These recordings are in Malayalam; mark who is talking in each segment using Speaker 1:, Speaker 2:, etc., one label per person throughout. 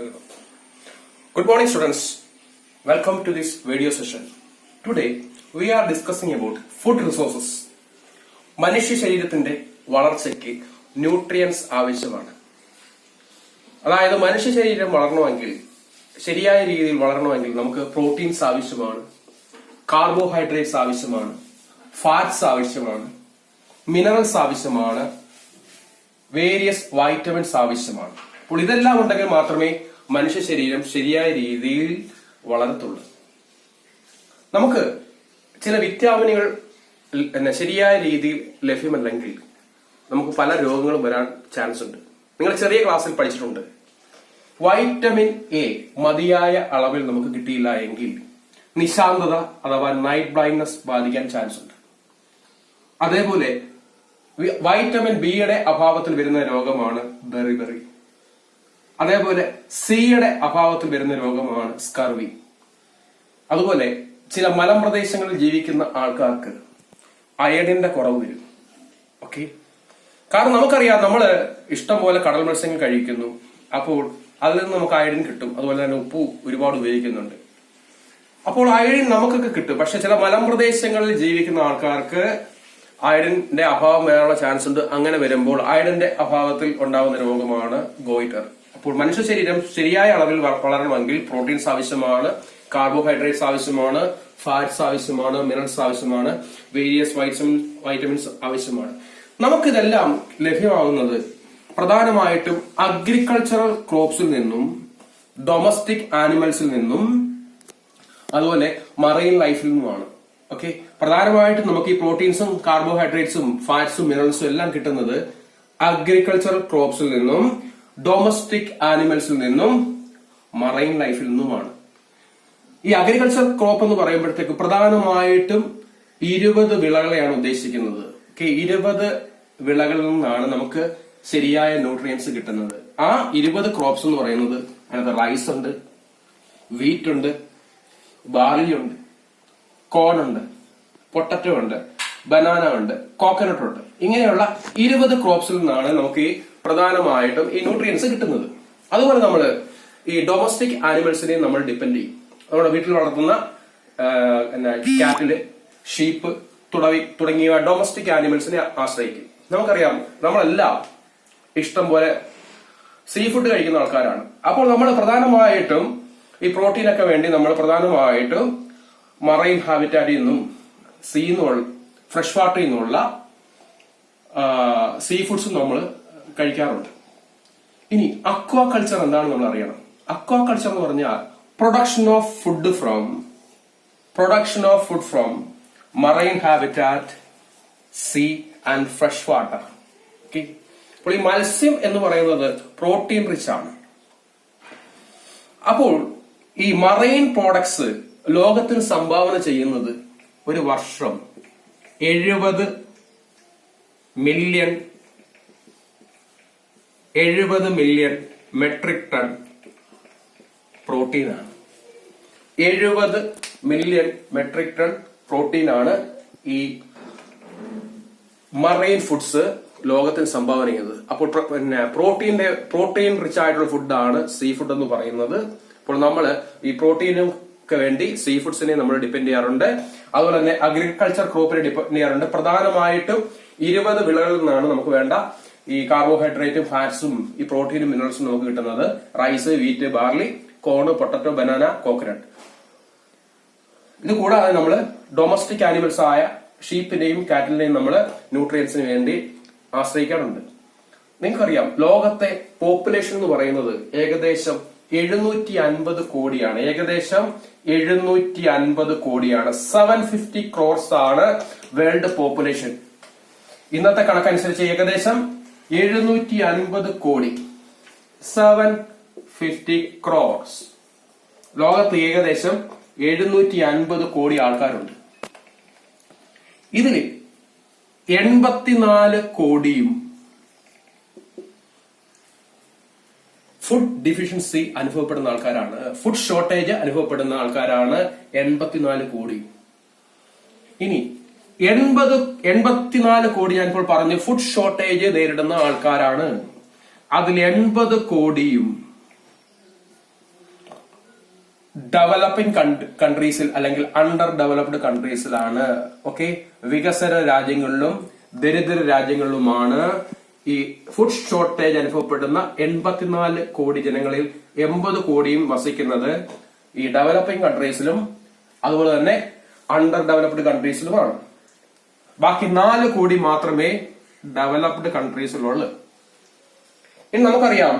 Speaker 1: Good morning, students. Welcome to this video session. Today we are discussing about food resources. മനുഷ്യ ശരീരത്തിന്റെ വളർച്ചയ്ക്ക് ന്യൂട്രിയൻസ് ആവശ്യമാണ്. അതായത് മനുഷ്യ ശരീരം വളരണമെങ്കിൽ, ശരിയായ രീതിയിൽ വളരണമെങ്കിൽ നമുക്ക് പ്രോട്ടീൻസ് ആവശ്യമാണ്, കാർബോഹൈഡ്രേറ്റ്സ് ആവശ്യമാണ്, ഫാറ്റ്സ് ആവശ്യമാണ്, മിനറൽസ് ആവശ്യമാണ്, വേരിയസ് വൈറ്റമിൻസ് ആവശ്യമാണ്. അപ്പോൾ ഇതെല്ലാം ഉണ്ടെങ്കിൽ മാത്രമേ മനുഷ്യ ശരീരം ശരിയായ രീതിയിൽ വളരത്തുള്ളൂ. നമുക്ക് ചില വിറ്റാമിനുകൾ ശരിയായ രീതിയിൽ ലഭ്യമല്ലെങ്കിൽ നമുക്ക് പല രോഗങ്ങളും വരാൻ ചാൻസ് ഉണ്ട്. നിങ്ങൾ ചെറിയ ക്ലാസ്സിൽ പഠിച്ചിട്ടുണ്ട്, വൈറ്റമിൻ എ മതിയായ അളവിൽ നമുക്ക് കിട്ടിയില്ല എങ്കിൽ നിശാന്തത അഥവാ നൈറ്റ് ബ്ലൈൻഡ്നെസ് ബാധിക്കാൻ ചാൻസ് ഉണ്ട്. അതേപോലെ വൈറ്റമിൻ ബിയുടെ അഭാവത്തിൽ വരുന്ന രോഗമാണ് ബെറിബെറി. അതേപോലെ സിയുടെ അഭാവത്തിൽ വരുന്ന രോഗമാണ് സ്കർവി. അതുപോലെ ചില മലമ്പ്രദേശങ്ങളിൽ ജീവിക്കുന്ന ആൾക്കാർക്ക് അയഡിന്റെ കുറവ് വരും. ഓക്കെ, കാരണം നമുക്കറിയാം, നമ്മൾ ഇഷ്ടം പോലെ കടൽ മത്സ്യങ്ങൾ കഴിക്കുന്നു, അപ്പോൾ അതിൽ നിന്ന് നമുക്ക് അയഡിൻ കിട്ടും. അതുപോലെ തന്നെ ഉപ്പ് ഒരുപാട് ഉപയോഗിക്കുന്നുണ്ട്, അപ്പോൾ അയഡിൻ നമുക്കൊക്കെ കിട്ടും. പക്ഷെ ചില മലമ്പ്രദേശങ്ങളിൽ ജീവിക്കുന്ന ആൾക്കാർക്ക് അയഡിന്റെ അഭാവം വരാനുള്ള ചാൻസ് ഉണ്ട്. അങ്ങനെ വരുമ്പോൾ അയഡിന്റെ അഭാവത്തിൽ ഉണ്ടാകുന്ന രോഗമാണ് ഗോയിറ്റർ. അപ്പോൾ മനുഷ്യ ശരീരം ശരിയായ അളവിൽ വളരണമെങ്കിൽ പ്രോട്ടീൻസ് ആവശ്യമാണ്, കാർബോഹൈഡ്രേറ്റ്സ് ആവശ്യമാണ്, ഫാറ്റ്സ് ആവശ്യമാണ്, മിനറൽസ് ആവശ്യമാണ്, വേരിയസ് വൈറ്റമിൻസ് ആവശ്യമാണ്. നമുക്കിതെല്ലാം ലഭ്യമാകുന്നത് പ്രധാനമായിട്ടും അഗ്രികൾച്ചറൽ ക്രോപ്സിൽ നിന്നും, ഡൊമസ്റ്റിക് ആനിമൽസിൽ നിന്നും, അതുപോലെ മറൈൻ ലൈഫിൽ നിന്നുമാണ്. ഓക്കെ, പ്രധാനമായിട്ടും നമുക്ക് ഈ പ്രോട്ടീൻസും കാർബോഹൈഡ്രേറ്റ്സും ഫാറ്റ്സും മിനറൽസും എല്ലാം കിട്ടുന്നത് അഗ്രികൾച്ചറൽ ക്രോപ്സിൽ നിന്നും, ഡൊമസ്റ്റിക് ആനിമൽസിൽ നിന്നും, മറൈൻ ലൈഫിൽ നിന്നുമാണ്. ഈ അഗ്രികൾച്ചർ ക്രോപ്പ് എന്ന് പറയുമ്പോഴത്തേക്ക് പ്രധാനമായിട്ടും 20 വിളകളെയാണ് ഉദ്ദേശിക്കുന്നത്. 20 വിളകളിൽ നിന്നാണ് നമുക്ക് ശരിയായ ന്യൂട്രിയൻസ് കിട്ടുന്നത്. ആ 20 ക്രോപ്സ് എന്ന് പറയുന്നത് അതിനകത്ത് റൈസ് ഉണ്ട്, വീറ്റ് ഉണ്ട്, ബാർലി ഉണ്ട്, കോൺ ഉണ്ട്, പൊട്ടറ്റോ ഉണ്ട്, ബനാന ഉണ്ട്, കോക്കനട്ട് ഉണ്ട്. ഇങ്ങനെയുള്ള 20 ക്രോപ്സിൽ നിന്നാണ് നമുക്ക് ഈ പ്രധാനമായിട്ടും ഈ ന്യൂട്രിയൻസ് കിട്ടുന്നത്. അതുപോലെ നമ്മൾ ഈ ഡൊമസ്റ്റിക് ആനിമൽസിനെ നമ്മൾ ഡിപ്പെൻഡ് ചെയ്യും. നമ്മുടെ വീട്ടിൽ വളർത്തുന്ന കാറ്റില്, ഷീപ്പ് തുടങ്ങിയ ഡൊമസ്റ്റിക് ആനിമൽസിനെ ആശ്രയിക്കും. നമുക്കറിയാം, നമ്മളെല്ലാം ഇഷ്ടം പോലെ സീ ഫുഡ് കഴിക്കുന്ന ആൾക്കാരാണ്. അപ്പോൾ നമ്മൾ പ്രധാനമായിട്ടും ഈ പ്രോട്ടീനൊക്കെ വേണ്ടി നമ്മൾ പ്രധാനമായിട്ടും മറൈൻ ഹാബിറ്റാറ്റിൽ നിന്നും ഫ്രഷ് വാട്ടറിൽ നിന്നുള്ള സീ ഫുഡ്സും നമ്മൾ കഴിക്കാറുണ്ട്. ഇനി അക്വാ കൾച്ചർ എന്താണെന്ന് നമ്മൾ അറിയണം. അക്വാ കൾച്ചർ എന്ന് പറഞ്ഞാൽ production of food from marine habitat, sea and fresh water. Okay, അപ്പോൾ ഈ മത്സ്യം എന്ന് പറയുന്നത് പ്രോട്ടീൻ റിച്ച് ആണ്. അപ്പോൾ ഈ മറൈൻ പ്രോഡക്ട്സ് ലോകത്തിന് സംഭാവന ചെയ്യുന്നത് ഒരു വർഷം 70 മില്യൺ മെട്രിക് ടൺ പ്രോട്ടീനാണ്. 70 മില്യൺ മെട്രിക് ടൺ പ്രോട്ടീനാണ് ഈ മറൈൻ ഫുഡ്സ് ലോകത്തിന് സംഭാവന ചെയ്യുന്നത്. അപ്പോൾ പ്രോട്ടീൻ റിച്ച് ആയിട്ടുള്ള ഫുഡാണ് സീ ഫുഡ് എന്ന് പറയുന്നത്. അപ്പോൾ നമ്മൾ ഈ പ്രോട്ടീനും വേണ്ടി സീ ഫുഡ്സിനെ നമ്മൾ ഡിപ്പെൻഡ് ചെയ്യാറുണ്ട്. അതുപോലെ തന്നെ അഗ്രികൾച്ചർ ക്രോപ്പിനെ ഡിപ്പെൻഡ് ചെയ്യാറുണ്ട്. പ്രധാനമായിട്ടും 20 വിളകളിൽ നിന്നാണ് നമുക്ക് വേണ്ട ഈ കാർബോഹൈഡ്രേറ്റും ഫാറ്റ്സും ഈ പ്രോട്ടീനും മിനറൽസും നമുക്ക് കിട്ടുന്നത്. റൈസ്, വീറ്റ്, ബാർലി, കോൺ, പൊട്ടറ്റോ, ബനാന, കോക്കനട്ട്. ഇത് കൂടാതെ നമ്മൾ ഡൊമസ്റ്റിക് ആനിമൽസ് ആയ ഷീപ്പിന്റെയും കാറ്റിലിന്റെയും നമ്മൾ ന്യൂട്രിയൻസിന് വേണ്ടി ആശ്രയിക്കാറുണ്ട്. നിങ്ങൾക്കറിയാം, ലോകത്തെ പോപ്പുലേഷൻ എന്ന് പറയുന്നത് ഏകദേശം 750 കോടിയാണ്. 750 crores ആണ് വേൾഡ് പോപ്പുലേഷൻ. ഇന്നത്തെ കണക്കനുസരിച്ച് ഏകദേശം 750 കോടി, 750 crores. ലോകത്ത് ഏകദേശം 750 കോടി ആൾക്കാരുണ്ട്. ഇതിൽ 84 കോടിയും ഫുഡ് ഡിഫിഷ്യൻസി അനുഭവപ്പെടുന്ന ആൾക്കാരാണ്. ഫുഡ് ഷോർട്ടേജ് അനുഭവപ്പെടുന്ന ആൾക്കാരാണ് 84 കോടി. ഇനി 84 കോടി ഞാനിപ്പോൾ പറഞ്ഞു ഫുഡ് ഷോർട്ടേജ് നേരിടുന്ന ആൾക്കാരാണ്. അതിൽ 80 കോടിയും ഡെവലപ്പിംഗ് കൺട്രീസിൽ അല്ലെങ്കിൽ അണ്ടർ ഡെവലപ്ഡ് കൺട്രീസിലാണ്. ഓക്കെ, വികസന രാജ്യങ്ങളിലും ദരിദ്ര രാജ്യങ്ങളിലുമാണ് ഈ ഫുഡ് ഷോർട്ടേജ് അനുഭവപ്പെടുന്ന 84 കോടി ജനങ്ങളിൽ 80 കോടിയും വസിക്കുന്നത് ഈ ഡെവലപ്പിംഗ് കൺട്രീസിലും അതുപോലെ തന്നെ അണ്ടർ ഡെവലപ്ഡ് കൺട്രീസിലുമാണ്. ബാക്കി 4 കോടി മാത്രമേ ഡെവലപ്ഡ് കൺട്രീസിലുള്ളൂ. ഇനി നമുക്കറിയാം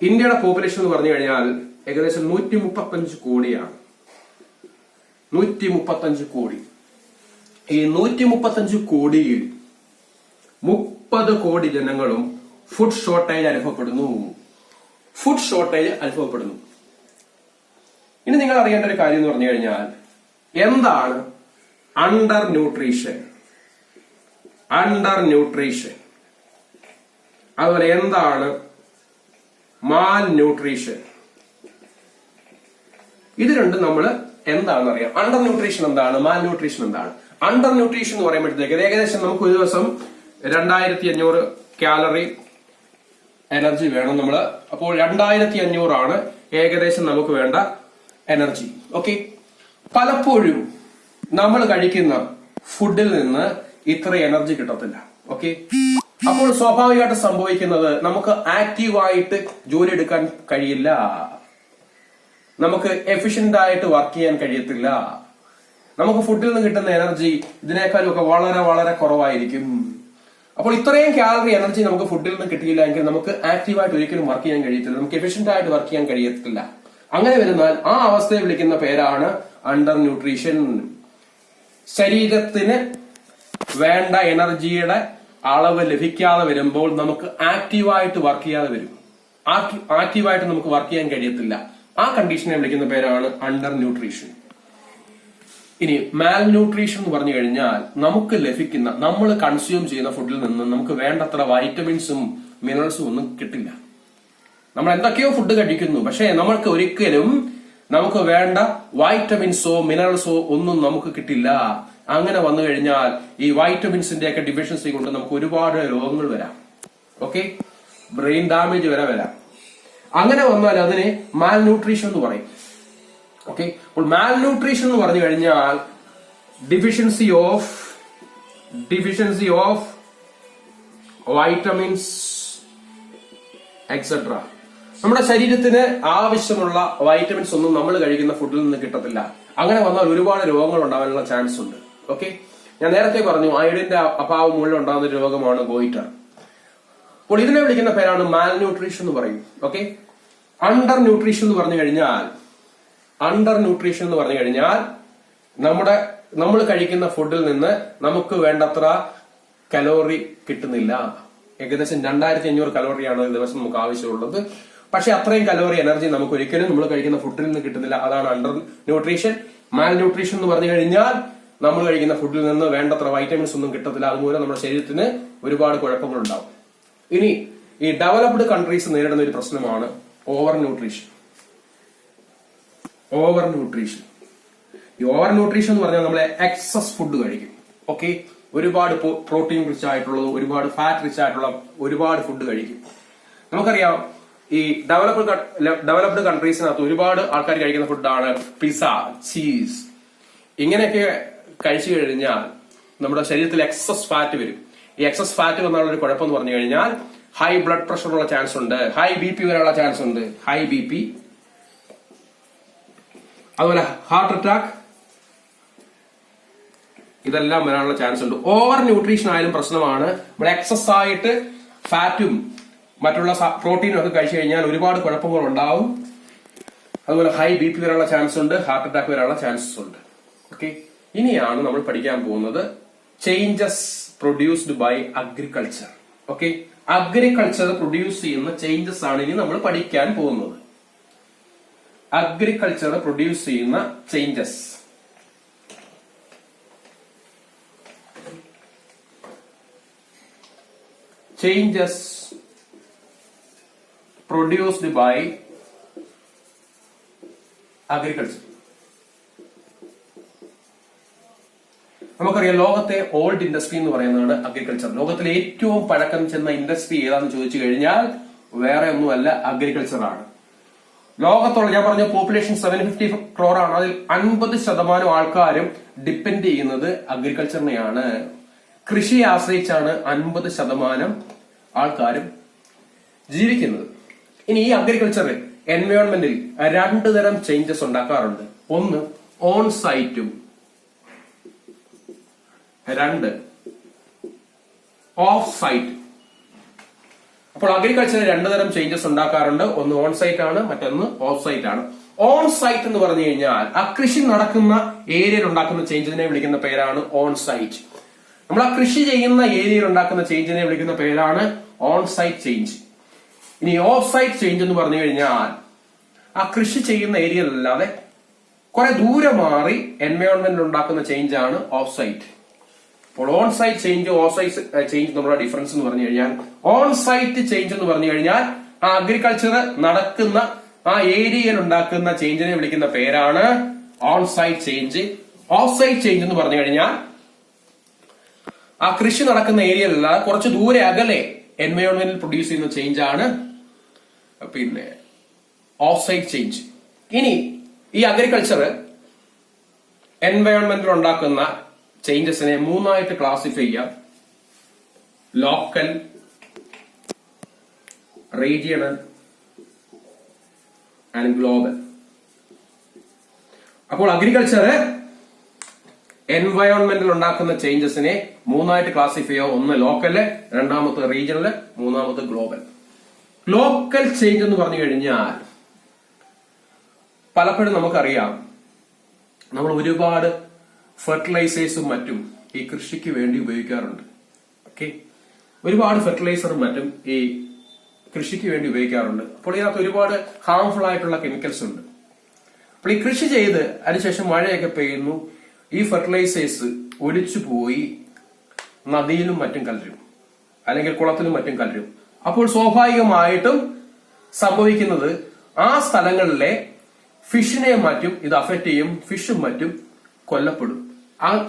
Speaker 1: ഇന്ത്യയുടെ പോപ്പുലേഷൻ എന്ന് പറഞ്ഞു കഴിഞ്ഞാൽ ഏകദേശം 135 കോടിയാണ്. 135 കോടി. ഈ 135 കോടിയിൽ 30 കോടി ജനങ്ങളും ഫുഡ് ഷോർട്ടേജ് അനുഭവപ്പെടുന്നു. ഫുഡ് ഷോർട്ടേജ് അനുഭവപ്പെടുന്നു. ഇനി നിങ്ങൾ അറിയേണ്ട ഒരു കാര്യം എന്ന് പറഞ്ഞു കഴിഞ്ഞാൽ എന്താണ് അണ്ടർ ന്യൂട്രീഷൻ? Under nutrition. അതുപോലെ എന്താണ് മാൽ ന്യൂട്രീഷൻ? ഇത് രണ്ടും നമ്മൾ എന്താണെന്ന് അറിയാം. അണ്ടർ ന്യൂട്രീഷൻ എന്താണ്, മാൽ ന്യൂട്രീഷൻ എന്താണ്? അണ്ടർ ന്യൂട്രീഷൻ എന്ന് പറയുമ്പോഴത്തേക്ക് ഏകദേശം നമുക്ക് ഒരു ദിവസം 2500 കാലറി എനർജി വേണം നമ്മൾ. അപ്പോൾ 2500 ആണ് ഏകദേശം നമുക്ക് വേണ്ട എനർജി. ഓക്കെ, പലപ്പോഴും നമ്മൾ കഴിക്കുന്ന ഫുഡിൽ നിന്ന് ഇത്ര എനർജി കിട്ടത്തില്ല. ഓക്കെ, അപ്പോൾ സ്വാഭാവികമായിട്ട് സംഭവിക്കുന്നത് നമുക്ക് ആക്റ്റീവായിട്ട് ജോലി എടുക്കാൻ കഴിയില്ല, നമുക്ക് എഫിഷ്യന്റ് ആയിട്ട് വർക്ക് ചെയ്യാൻ കഴിയത്തില്ല. നമുക്ക് ഫുഡിൽ നിന്ന് കിട്ടുന്ന എനർജി ഇതിനേക്കാളും ഒക്കെ വളരെ വളരെ കുറവായിരിക്കും. അപ്പോൾ ഇത്രയും കാലറി എനർജി നമുക്ക് ഫുഡിൽ നിന്ന് കിട്ടിയില്ല എങ്കിൽ നമുക്ക് ആക്റ്റീവായിട്ട് ഒരിക്കലും വർക്ക് ചെയ്യാൻ കഴിയത്തില്ല, നമുക്ക് എഫിഷ്യന്റ് ആയിട്ട് വർക്ക് ചെയ്യാൻ കഴിയത്തില്ല. അങ്ങനെ വരുന്നാൽ ആ അവസ്ഥയെ വിളിക്കുന്ന പേരാണ് അണ്ടർ ന്യൂട്രീഷൻ. ശരീരത്തിന് വേണ്ട എനർജിയുടെ അളവ് ലഭിക്കാതെ വരുമ്പോൾ നമുക്ക് ആക്റ്റീവായിട്ട് വർക്ക് ചെയ്യാതെ വരും. ആക്റ്റീവായിട്ട് നമുക്ക് വർക്ക് ചെയ്യാൻ കഴിയത്തില്ല. ആ കണ്ടീഷനെ വിളിക്കുന്ന പേരാണ് അണ്ടർ ന്യൂട്രീഷൻ. ഇനി മാൽ ന്യൂട്രീഷൻ എന്ന് പറഞ്ഞു കഴിഞ്ഞാൽ നമുക്ക് ലഭിക്കുന്ന, നമ്മൾ കൺസ്യൂം ചെയ്യുന്ന ഫുഡിൽ നിന്ന് നമുക്ക് വേണ്ടത്ര വൈറ്റമിൻസും മിനറൽസും ഒന്നും കിട്ടില്ല. നമ്മൾ എന്തൊക്കെയോ ഫുഡ് കഴിക്കുന്നു, പക്ഷേ നമ്മൾക്ക് ഒരിക്കലും നമുക്ക് വേണ്ട വൈറ്റമിൻസോ മിനറൽസോ ഒന്നും നമുക്ക് കിട്ടില്ല. അങ്ങനെ വന്നു കഴിഞ്ഞാൽ ഈ വൈറ്റമിൻസിന്റെ ഒക്കെ ഡിഫിഷ്യൻസി കൊണ്ട് നമുക്ക് ഒരുപാട് രോഗങ്ങൾ വരാം. ഓക്കെ, ബ്രെയിൻ ഡാമേജ് വരെ വരാം. അങ്ങനെ വന്നാൽ അതിനെ മാൽ ന്യൂട്രീഷൻ എന്ന് പറയും. ഓക്കെ, അപ്പോൾ മാൽ ന്യൂട്രീഷൻ എന്ന് പറഞ്ഞു കഴിഞ്ഞാൽ ഡിഫിഷ്യൻസി ഓഫ് വൈറ്റമിൻസ് എക്സെട്ര. നമ്മുടെ ശരീരത്തിന് ആവശ്യമുള്ള വൈറ്റമിൻസ് ഒന്നും നമ്മൾ കഴിക്കുന്ന ഫുഡിൽ നിന്ന് കിട്ടത്തില്ല. അങ്ങനെ വന്നാൽ ഒരുപാട് രോഗങ്ങൾ ഉണ്ടാകാനുള്ള ചാൻസ് ഉണ്ട്. ഓക്കെ, ഞാൻ നേരത്തെ പറഞ്ഞു അയഡിന്റെ അഭാവം മൂലം ഉണ്ടാകുന്ന രോഗമാണ് ഗോയിറ്റർ. അപ്പോൾ ഇതിനെ വിളിക്കുന്ന പേരാണ് മാൽ ന്യൂട്രീഷൻ എന്ന് പറയും. ഓക്കെ, അണ്ടർ ന്യൂട്രീഷൻ എന്ന് പറഞ്ഞു കഴിഞ്ഞാൽ നമ്മൾ കഴിക്കുന്ന ഫുഡിൽ നിന്ന് നമുക്ക് വേണ്ടത്ര കലോറി കിട്ടുന്നില്ല. ഏകദേശം 2500 കലോറിയാണ് ദിവസം നമുക്ക് ആവശ്യമുള്ളത്. പക്ഷെ അത്രയും കലോറി എനർജി നമുക്ക് ഒരിക്കലും നമ്മൾ കഴിക്കുന്ന ഫുഡിൽ നിന്ന് കിട്ടുന്നില്ല. അതാണ് അണ്ടർ ന്യൂട്രീഷൻ. മാൽ ന്യൂട്രീഷൻ എന്ന് പറഞ്ഞു കഴിഞ്ഞാൽ നമ്മൾ കഴിക്കുന്ന ഫുഡിൽ നിന്ന് വേണ്ടത്ര വൈറ്റമിൻസ് ഒന്നും കിട്ടത്തില്ല. അതുപോലെ നമ്മുടെ ശരീരത്തിന് ഒരുപാട് കുഴപ്പങ്ങളുണ്ടാവും. ഇനി ഈ ഡെവലപ്ഡ് കൺട്രീസ് നേരിടുന്ന ഒരു പ്രശ്നമാണ് ഓവർ ന്യൂട്രീഷൻ. ഈ ഓവർ ന്യൂട്രീഷൻ എന്ന് പറഞ്ഞാൽ നമ്മളെ എക്സസ് ഫുഡ് കഴിക്കും. ഓക്കെ, ഒരുപാട് പ്രോട്ടീൻ റിച്ച് ആയിട്ടുള്ളത്, ഒരുപാട് ഫാറ്റ് റിച്ച് ആയിട്ടുള്ള ഒരുപാട് ഫുഡ് കഴിക്കും. നമുക്കറിയാം ഈ ഡെവലപ്ഡ് കൺട്രീസിനകത്ത് ഒരുപാട് ആൾക്കാർ കഴിക്കുന്ന ഫുഡാണ് പിസ്സ, ചീസ്. ഇങ്ങനെയൊക്കെ കഴിച്ചു കഴിഞ്ഞാൽ നമ്മുടെ ശരീരത്തിൽ എക്സസ് ഫാറ്റ് വരും. ഈ എക്സസ് ഫാറ്റ് വന്നുള്ള ഒരു കുഴപ്പം എന്ന് പറഞ്ഞു കഴിഞ്ഞാൽ ഹൈ ബ്ലഡ് പ്രഷർ ഉള്ള ചാൻസ് ഉണ്ട്, ഹൈ BP വരാനുള്ള ചാൻസ് ഉണ്ട്. ഹൈ BP, അതുപോലെ ഹാർട്ട് അറ്റാക്ക്, ഇതെല്ലാം വരാനുള്ള ചാൻസ് ഉണ്ട്. ഓവർ ന്യൂട്രീഷൻ ആയാലും പ്രശ്നമാണ്. നമ്മൾ എക്സസ് ആയിട്ട് ഫാറ്റും മറ്റുള്ള പ്രോട്ടീനും ഒക്കെ കഴിച്ചു കഴിഞ്ഞാൽ ഒരുപാട് കുഴപ്പങ്ങൾ ഉണ്ടാവും. അതുപോലെ ഹൈ BP വരാനുള്ള ചാൻസ് ഉണ്ട്, ഹാർട്ട് അറ്റാക്ക് വരാനുള്ള ചാൻസസ് ഉണ്ട്. ഓക്കെ, ഇനിയാണ് നമ്മൾ പഠിക്കാൻ പോകുന്നത് changes produced by agriculture. Okay, agriculture produce ചെയ്യുന്ന ചേഞ്ചസ് ആണ് ഇനി നമ്മൾ പഠിക്കാൻ പോകുന്നത്. അഗ്രികൾച്ചർ പ്രൊഡ്യൂസ് ചെയ്യുന്ന ചേഞ്ചസ്. produced by agriculture. നമുക്കറിയാം ലോകത്തെ ഓൾഡ് ഇൻഡസ്ട്രി എന്ന് പറയുന്നതാണ് അഗ്രികൾച്ചർ. ലോകത്തിലെ ഏറ്റവും പഴക്കം ചെന്ന ഇൻഡസ്ട്രി ഏതാണെന്ന് ചോദിച്ചു കഴിഞ്ഞാൽ വേറെ ഒന്നുമല്ല, അഗ്രികൾച്ചർ ആണ്. ലോകത്തുള്ള ഞാൻ പറഞ്ഞ പോപ്പുലേഷൻ 750 crore ആണ്. അതിൽ 50% ആൾക്കാരും ഡിപ്പെൻഡ് ചെയ്യുന്നത് അഗ്രികൾച്ചറിനെയാണ്. കൃഷിയെ ആശ്രയിച്ചാണ് 50% ആൾക്കാരും ജീവിക്കുന്നത്. ഇനി ഈ അഗ്രികൾച്ചർ എൻവയോൺമെന്റിൽ 2 തരം ചേഞ്ചസ് ഉണ്ടാക്കാറുണ്ട്. ഒന്ന് ഓൺ സൈറ്റും, 2 ഓഫ് സൈറ്റ്. അപ്പോൾ അഗ്രികൾച്ചറിൽ 2 തരം ചേഞ്ചസ് ഉണ്ടാക്കാറുണ്ട്. ഒന്ന് ഓൺ സൈറ്റ് ആണ്, മറ്റൊന്ന് ഓഫ് സൈറ്റ് ആണ്. ഓൺ സൈറ്റ് എന്ന് പറഞ്ഞു കഴിഞ്ഞാൽ ആ കൃഷി നടക്കുന്ന ഏരിയയിൽ ഉണ്ടാക്കുന്ന ചേഞ്ചിനെ വിളിക്കുന്ന പേരാണ് ഓൺ സൈറ്റ്. നമ്മൾ ആ കൃഷി ചെയ്യുന്ന ഏരിയയിൽ ഉണ്ടാക്കുന്ന ചേഞ്ചിനെ വിളിക്കുന്ന പേരാണ് ഓൺ സൈറ്റ് ചേഞ്ച്. ഇനി ഓഫ് സൈറ്റ് ചേഞ്ച് എന്ന് പറഞ്ഞു കഴിഞ്ഞാൽ ആ കൃഷി ചെയ്യുന്ന ഏരിയയിലല്ലാതെ കുറെ ദൂരെ മാറി എൻവയോൺമെന്റിൽ ഉണ്ടാക്കുന്ന ചേഞ്ച് ആണ് ഓഫ് സൈറ്റ്. അപ്പോൾ on site change, off site change തമ്മിലുള്ള ഡിഫറൻസ് എന്ന് പറഞ്ഞു കഴിഞ്ഞാൽ, ഓൺ സൈറ്റ് ചേഞ്ച് എന്ന് പറഞ്ഞു കഴിഞ്ഞാൽ ആ അഗ്രികൾച്ചർ നടക്കുന്ന ആ ഏരിയയിൽ ഉണ്ടാക്കുന്ന ചേഞ്ചിനെ വിളിക്കുന്ന പേരാണ് on site change. Off site change എന്ന് പറഞ്ഞു കഴിഞ്ഞാൽ ആ കൃഷി നടക്കുന്ന ഏരിയയിലല്ല കുറച്ച് ദൂരെ അകലെ എൻവയോൺമെന്റിൽ പ്രൊഡ്യൂസ് ചെയ്യുന്ന ചേഞ്ച് ആണ് പിന്നെ ഓഫ് സൈറ്റ് ചേഞ്ച്. ഇനി ഈ അഗ്രികൾച്ചർ എൻവയോൺമെന്റിൽ ഉണ്ടാക്കുന്ന ചേഞ്ചസിനെ 3 ക്ലാസിഫൈ ചെയ്യാം: ലോക്കൽ, റീജിയണൽ ആൻഡ് ഗ്ലോബൽ. അപ്പോൾ അഗ്രികൾച്ചർ എൻവയോൺമെന്റിൽ ഉണ്ടാക്കുന്ന ചേഞ്ചസിനെ 3 ക്ലാസിഫൈ ചെയ്യാം. ഒന്ന് ലോക്കല്, രണ്ടാമത്തെ റീജിയണല്, മൂന്നാമത്തെ ഗ്ലോബൽ. ലോക്കൽ ചേഞ്ച് എന്ന് പറഞ്ഞു കഴിഞ്ഞാൽ പലപ്പോഴും നമുക്കറിയാം, നമ്മൾ ഒരുപാട് ഫെർട്ടിലൈസേഴ്സും മറ്റും ഈ കൃഷിക്ക് വേണ്ടി ഉപയോഗിക്കാറുണ്ട്. ഓക്കെ, ഒരുപാട് ഫെർട്ടിലൈസറും മറ്റും ഈ കൃഷിക്ക് വേണ്ടി ഉപയോഗിക്കാറുണ്ട്. അപ്പോൾ ഇതിനകത്ത് ഒരുപാട് ഹാർംഫുൾ ആയിട്ടുള്ള കെമിക്കൽസ് ഉണ്ട്. അപ്പോൾ ഈ കൃഷി ചെയ്ത് അതിനുശേഷം മഴയൊക്കെ പെയ്യുന്നു, ഈ ഫെർട്ടിലൈസേഴ്സ് ഒലിച്ചു പോയി നദിയിലും മറ്റും കലരും, അല്ലെങ്കിൽ കുളത്തിലും മറ്റും കലരും. അപ്പോൾ സ്വാഭാവികമായിട്ടും സംഭവിക്കുന്നത് ആ സ്ഥലങ്ങളിലെ ഫിഷിനെ മറ്റും ഇത് അഫക്ട് ചെയ്യും, ഫിഷും മറ്റും കൊല്ലപ്പെടും.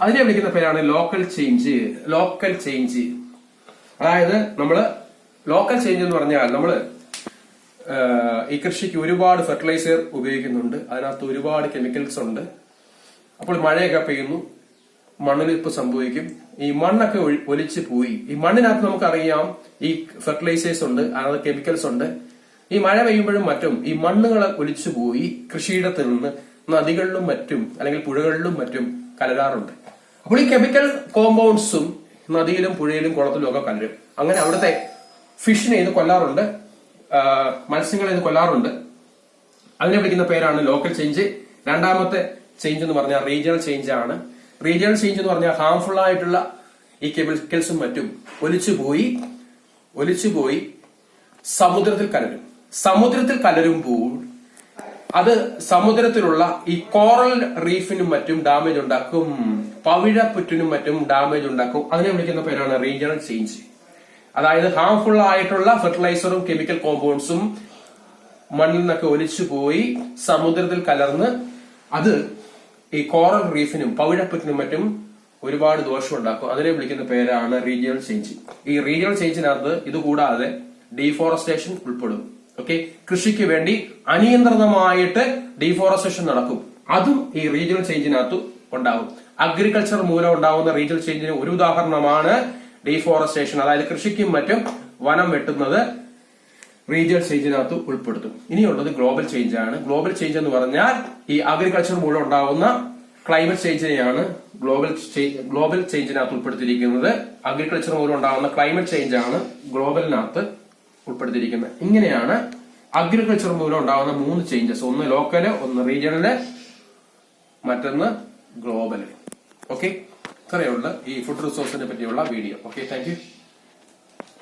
Speaker 1: അതിനെ വിളിക്കുന്ന പേരാണ് ലോക്കൽ ചേഞ്ച്. ലോക്കൽ ചേഞ്ച് അതായത് നമ്മള് ലോക്കൽ ചേഞ്ച് എന്ന് പറഞ്ഞാൽ നമ്മള് ഈ കൃഷിക്ക് ഒരുപാട് ഫെർട്ടിലൈസർ ഉപയോഗിക്കുന്നുണ്ട്, അതിനകത്ത് ഒരുപാട് കെമിക്കൽസ് ഉണ്ട്. അപ്പോൾ മഴയൊക്കെ പെയ്യുന്നു, മണ്ണിലിപ്പ് സംഭവിക്കും, ഈ മണ്ണൊക്കെ ഒലിച്ചു പോയി. ഈ മണ്ണിനകത്ത് നമുക്കറിയാം ഈ ഫെർട്ടിലൈസേഴ്സ് ഉണ്ട്, അതിനകത്ത് കെമിക്കൽസ് ഉണ്ട്. ഈ മഴ പെയ്യുമ്പോഴും മറ്റും ഈ മണ്ണുകളെ ഒലിച്ചു പോയി കൃഷിയിടത്തിൽ നിന്ന് നദികളിലും മറ്റും അല്ലെങ്കിൽ പുഴകളിലും മറ്റും കലരാറുണ്ട്. അപ്പോൾ ഈ കെമിക്കൽ കോമ്പൗണ്ട്സും നദിയിലും പുഴയിലും കുളത്തിലും ഒക്കെ കലരും. അങ്ങനെ അവിടുത്തെ ഫിഷിനെ ഇത് കൊല്ലാറുണ്ട്, മത്സ്യങ്ങളെ ഇത് കൊല്ലാറുണ്ട്. അതിനെ വിളിക്കുന്ന പേരാണ് ലോക്കൽ ചേഞ്ച്. രണ്ടാമത്തെ ചേഞ്ച് എന്ന് പറഞ്ഞാൽ റീജിയണൽ ചേഞ്ച് ആണ്. റീജിയണൽ ചേഞ്ച് എന്ന് പറഞ്ഞാൽ ഹാർംഫുൾ ആയിട്ടുള്ള ഈ കെമിക്കൽസും മറ്റും ഒലിച്ചു പോയി സമുദ്രത്തിൽ കലരും. സമുദ്രത്തിൽ കലരുമ്പോൾ അത് സമുദ്രത്തിലുള്ള ഈ കോറൽ റീഫിനും മറ്റും ഡാമേജ് ഉണ്ടാക്കും, പവിഴപ്പുറ്റിനും മറ്റും ഡാമേജ് ഉണ്ടാക്കും. അതിനെ വിളിക്കുന്ന പേരാണ് റീജിയണൽ ചേഞ്ച്. അതായത് ഹാർംഫുൾ ആയിട്ടുള്ള ഫെർട്ടിലൈസറും കെമിക്കൽ കോമ്പൗണ്ട്സും മണ്ണിൽ നിന്നൊക്കെ ഒലിച്ചു പോയി സമുദ്രത്തിൽ കലർന്ന് അത് ഈ കോറൽ റീഫിനും പവിഴപ്പുറ്റിനും മറ്റും ഒരുപാട് ദോഷം ഉണ്ടാക്കും. അതിനെ വിളിക്കുന്ന പേരാണ് റീജിയണൽ ചേഞ്ച്. ഈ റീജിയണൽ ചേഞ്ചിനകത്ത് ഇത് കൂടാതെ ഡീഫോറസ്റ്റേഷൻ ഉൾപ്പെടും. ഓക്കെ, കൃഷിക്ക് വേണ്ടി അനിയന്ത്രിതമായിട്ട് ഡീഫോറസ്റ്റേഷൻ നടക്കും, അതും ഈ റീജിയണൽ ചേഞ്ചിനകത്ത് ഉണ്ടാകും. അഗ്രികൾച്ചർ മൂലം ഉണ്ടാകുന്ന റീജിയണൽ ചേഞ്ചിന് ഒരു ഉദാഹരണമാണ് ഡീഫോറസ്റ്റേഷൻ. അതായത് കൃഷിക്കും മറ്റും വനം വെട്ടുന്നത് റീജിയണൽ ചേഞ്ചിനകത്ത് ഉൾപ്പെടുത്തും. ഇനിയുള്ളത് ഗ്ലോബൽ ചേഞ്ച് ആണ്. ഗ്ലോബൽ ചേഞ്ച് എന്ന് പറഞ്ഞാൽ ഈ അഗ്രികൾച്ചർ മൂലം ഉണ്ടാകുന്ന ക്ലൈമറ്റ് ചേഞ്ചിനെയാണ് ഗ്ലോബൽ ചേഞ്ചിനകത്ത് ഉൾപ്പെടുത്തിയിരിക്കുന്നത്. അഗ്രികൾച്ചർ മൂലം ഉണ്ടാകുന്ന ക്ലൈമറ്റ് ചേഞ്ച് ആണ് ഗ്ലോബലിനകത്ത് ഉൾപ്പെടുത്തിയിരിക്കുന്നത്. ഇങ്ങനെയാണ് അഗ്രികൾച്ചർ മൂലം ഉണ്ടാകുന്ന 3 ചേഞ്ചസ്. ഒന്ന് ലോക്കല്, ഒന്ന് റീജിയണല്, മറ്റൊന്ന് ഗ്ലോബല്. ഓക്കെ, ഇത്രയുള്ള ഈ ഫുഡ് റിസോഴ്സിനെ പറ്റിയുള്ള വീഡിയോ. Okay, thank you.